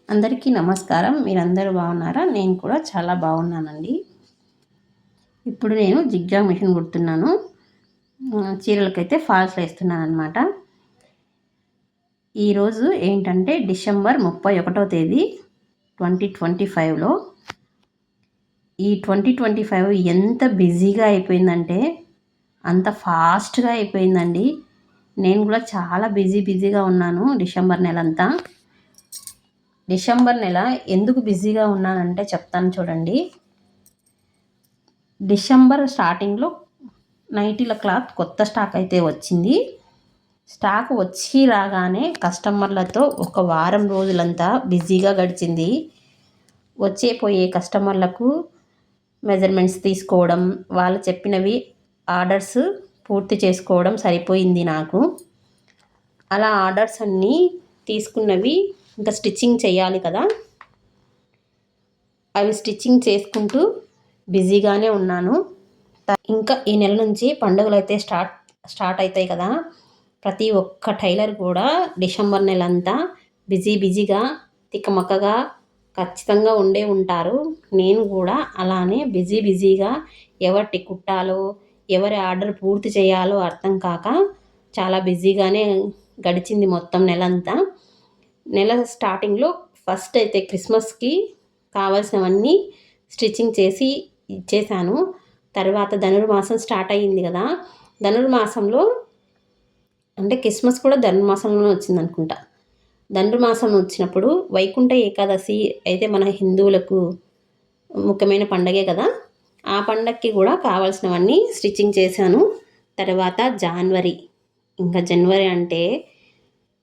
అందరికీ నమస్కారం. మీరందరూ బాగున్నారా? నేను కూడా చాలా బాగున్నానండి. ఇప్పుడు నేను జిగ్జాగ్ మిషన్ కుడుతున్నాను. చీరలకైతే ఫాల్స్ వేస్తున్నానమాట. ఈరోజు ఏంటంటే డిసెంబర్ 31వ తేదీ 2025లో ఈ 2025 ఎంత బిజీగా అయిపోయిందంటే అంత ఫాస్ట్గా అయిపోయిందండి. నేను కూడా చాలా బిజీగా ఉన్నాను డిసెంబర్ నెలంతా. డిసెంబర్ నెల ఎందుకు బిజీగా ఉన్నానంటే చెప్తాను చూడండి. డిసెంబర్ స్టార్టింగ్లో నైటీల క్లాత్ కొత్త స్టాక్ అయితే వచ్చింది. స్టాక్ వచ్చి రాగానే కస్టమర్లతో ఒక వారం రోజులంతా బిజీగా గడిచింది. పోయే కస్టమర్లకు మెజర్మెంట్స్ తీసుకోవడం, వాళ్ళు చెప్పినవి ఆర్డర్స్ పూర్తి చేసుకోవడం సరిపోయింది నాకు. అలా ఆర్డర్స్ అన్నీ తీసుకున్నవి ఇంకా స్టిచ్చింగ్ చేయాలి కదా, అవి స్టిచ్చింగ్ చేసుకుంటూ బిజీగానే ఉన్నాను. ఇంకా ఈ నెల నుంచి పండుగలు అయితే స్టార్ట్ అవుతాయి కదా. ప్రతి ఒక్క టైలర్ కూడా డిసెంబర్ నెలంతా బిజీగా తిక్కమక్కగా ఖచ్చితంగా ఉంటారు. నేను కూడా అలానే బిజీగా ఎవరికి కుట్టాలో, ఎవరి ఆర్డర్ పూర్తి చేయాలో అర్థం కాక చాలా బిజీగానే గడిచింది మొత్తం నెలంతా. నెల స్టార్టింగ్లో ఫస్ట్ అయితే క్రిస్మస్కి కావాల్సినవన్నీ స్టిచ్చింగ్ చేసి ఇచ్చేసాను. తర్వాత ధనుర్మాసం స్టార్ట్ అయ్యింది కదా. ధనుర్మాసంలో అంటే క్రిస్మస్ కూడా ధనుర్మాసంలోనే వచ్చింది అనుకుంటా. ధనుర్మాసం వచ్చినప్పుడు వైకుంఠ ఏకాదశి అయితే మన హిందువులకు ముఖ్యమైన పండగే కదా. ఆ పండగకి కూడా కావాల్సినవన్నీ స్టిచ్చింగ్ చేశాను. తర్వాత జనవరి అంటే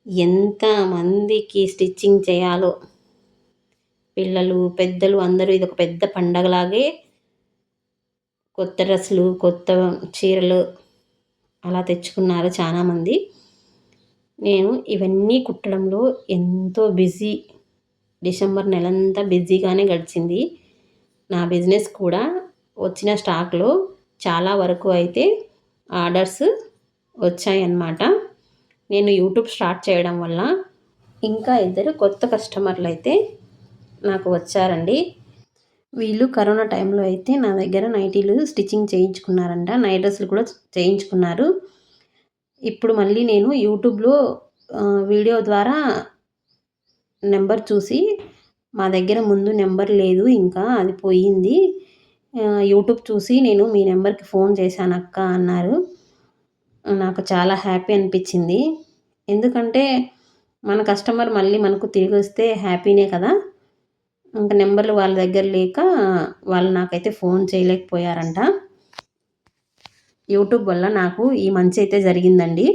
ఎంతమందికి స్టిచ్చింగ్ చేయాలో, పిల్లలు పెద్దలు అందరూ ఇది ఒక పెద్ద పండగలాగే కొత్త డ్రెస్సులు, కొత్త చీరలు అలా తెచ్చుకున్నారు చాలామంది. నేను ఇవన్నీ కుట్టడంలో ఎంతో డిసెంబర్ నెలంతా బిజీగానే గడిచింది. నా బిజినెస్ కూడా వచ్చిన స్టాక్లో చాలా వరకు అయితే ఆర్డర్స్ వచ్చాయన్నమాట. నేను యూట్యూబ్ స్టార్ట్ చేయడం వల్ల ఇంకా 2 కొత్త కస్టమర్లు అయితే నాకు వచ్చారండి. వీళ్ళు కరోనా టైంలో అయితే నా దగ్గర నైటీలు స్టిచ్చింగ్ చేయించుకున్నారంట. నైట్ డ్రెస్సులు కూడా చేయించుకున్నారు. ఇప్పుడు మళ్ళీ నేను యూట్యూబ్లో వీడియో ద్వారా నెంబర్ చూసి, మా దగ్గర ముందు నెంబర్ లేదు, ఇంకా అది పోయింది, యూట్యూబ్ చూసి నేను మీ నెంబర్కి ఫోన్ చేశాను అక్క అన్నారు. నాకు చాలా హ్యాపీ అనిపించింది. ఎందుకంటే మన కస్టమర్ మళ్ళీ మనకు తిరిగి వస్తే హ్యాపీనే కదా. ఇంకా నెంబర్లు వాళ్ళ దగ్గర లేక వాళ్ళు నాకైతే ఫోన్ చేయలేకపోయారంట. యూట్యూబ్ వల్ల నాకు ఈ మంచి అయితే జరిగిందండి.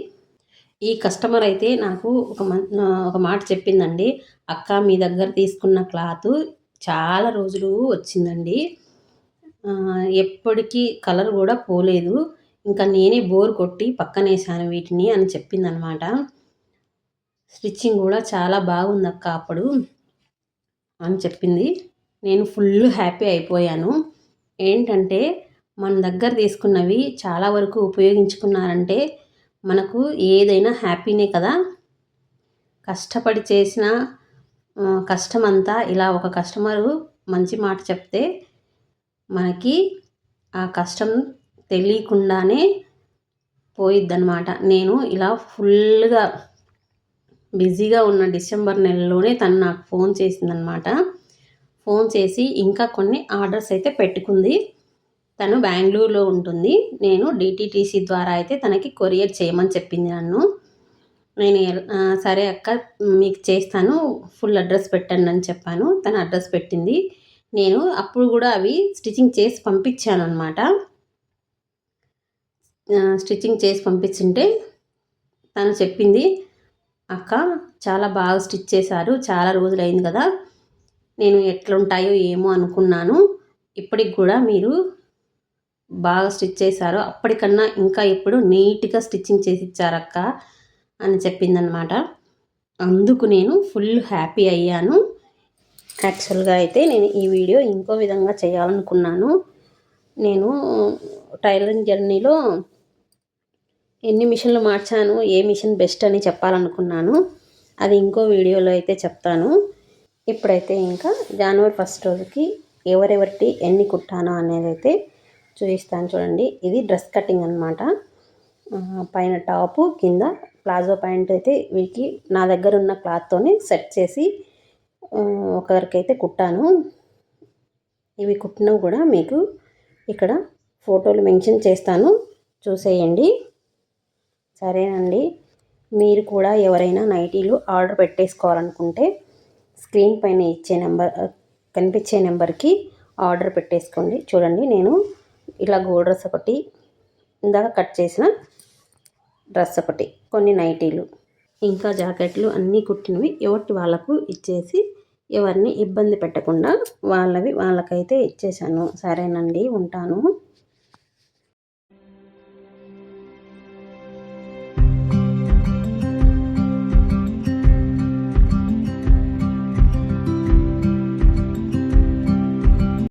ఈ కస్టమర్ అయితే నాకు ఒక మాట చెప్పిందండి. అక్క, మీ దగ్గర తీసుకున్న క్లాత్ చాలా రోజులు వచ్చిందండి, ఎప్పటికీ కలర్ కూడా పోలేదు, ఇంకా నేనే బోర్ కొట్టి పక్కనేసాను వీటిని అని చెప్పిందనమాట. స్టిచ్చింగ్ కూడా చాలా బాగుంది అక్క అప్పుడు అని చెప్పింది. నేను ఫుల్ హ్యాపీ అయిపోయాను. ఏంటంటే మన దగ్గర తీసుకున్నవి చాలా వరకు ఉపయోగించుకున్నారంటే మనకు ఏదైనా హ్యాపీనే కదా. కష్టపడి చేసిన కష్టమంతా ఇలా ఒక కస్టమరు మంచి మాట చెప్తే మనకి ఆ కష్టం తెలియకుండానే పోయిద్దనమాట. నేను ఇలా ఫుల్గా బిజీగా ఉన్న డిసెంబర్ నెలలోనే తను నాకు ఫోన్ చేసిందనమాట. ఫోన్ చేసి ఇంకా కొన్ని ఆర్డర్స్ అయితే పెట్టుకుంది. తను బెంగళూరులో ఉంటుంది. నేను డిటిటీసీ ద్వారా అయితే తనకి కొరియర్ చేయమని చెప్పింది నన్ను. నేను సరే అక్క మీకు చేస్తాను, ఫుల్ అడ్రస్ పెట్టండి అని చెప్పాను. తను అడ్రస్ పెట్టింది. నేను అప్పుడు కూడా అవి స్టిచ్చింగ్ చేసి పంపించాను అనమాట. స్టిచ్చింగ్ చేసి పంపించింటే తను చెప్పింది, అక్క చాలా బాగా స్టిచ్ చేశారు, చాలా రోజులు అయింది కదా, నేను ఎట్లుంటాయో ఏమో అనుకున్నాను, ఇప్పటికి కూడా మీరు బాగా స్టిచ్ చేశారు, అప్పటికన్నా ఇంకా ఇప్పుడు నీట్గా స్టిచ్చింగ్ చేసి ఇచ్చారక్క అని చెప్పిందనమాట. అందుకు నేను ఫుల్ హ్యాపీ అయ్యాను. యాక్చువల్గా అయితే నేను ఈ వీడియో ఇంకో విధంగా చేయాలనుకున్నాను. నేను టైలరింగ్ జర్నీలో ఎన్ని మిషన్లు మార్చాను, ఏ మిషన్ బెస్ట్ అని చెప్పాలనుకున్నాను. అది ఇంకో వీడియోలో అయితే చెప్తాను. ఇప్పుడైతే ఇంకా జనవరి 1 రోజుకి ఎవరెవరికి ఎన్ని కుట్టానో అనేది అయితే చూపిస్తాను చూడండి. ఇది డ్రెస్ కటింగ్ అనమాట. పైన టాపు, కింద ప్లాజో ప్యాంట్ అయితే వీటికి నా దగ్గర ఉన్న క్లాత్తోనే సెట్ చేసి ఒకరికైతే కుట్టాను. ఇవి కుట్టినవి కూడా మీకు ఇక్కడ ఫోటోలు మెన్షన్ చేస్తాను, చూసేయండి. సరేనండి, మీరు కూడా ఎవరైనా నైటీలు ఆర్డర్ పెట్టేసుకోవాలనుకుంటే స్క్రీన్ పైన ఇచ్చే కనిపించే నెంబర్కి ఆర్డర్ పెట్టేసుకోండి. చూడండి, నేను ఇలా గోల్డ్ డ్రెస్ ఒకటి, ఇందాక కట్ చేసిన డ్రెస్ ఒకటి, కొన్ని నైటీలు, ఇంకా జాకెట్లు అన్నీ కుట్టినవి ఎవరికి వాళ్ళకు ఇచ్చేసి ఎవరిని ఇబ్బంది పెట్టకుండా వాళ్ళవి వాళ్ళకైతే ఇచ్చేసాను. సరేనండి, ఉంటాను.